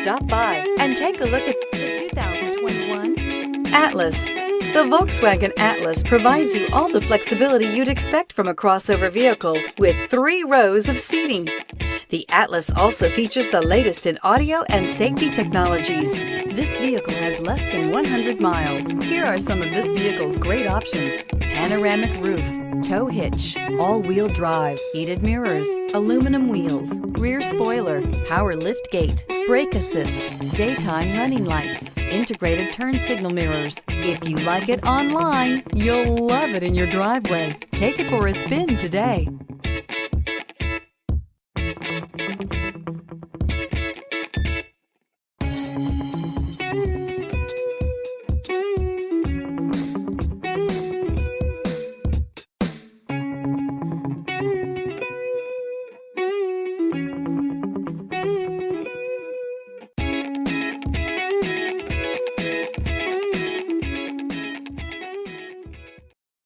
Stop by and take a look at the 2021 Atlas. The Volkswagen Atlas provides you all the flexibility you'd expect from a crossover vehicle with 3 rows of seating. The Atlas also features the latest in audio and safety technologies. This vehicle has less than 100 miles. Here are some of this vehicle's great options: panoramic roof, tow hitch, all-wheel drive, heated mirrors, aluminum wheels, rear spoiler, power liftgate, brake assist, daytime running lights, integrated turn signal mirrors. If you like it online, you'll love it in your driveway. Take it for a spin today.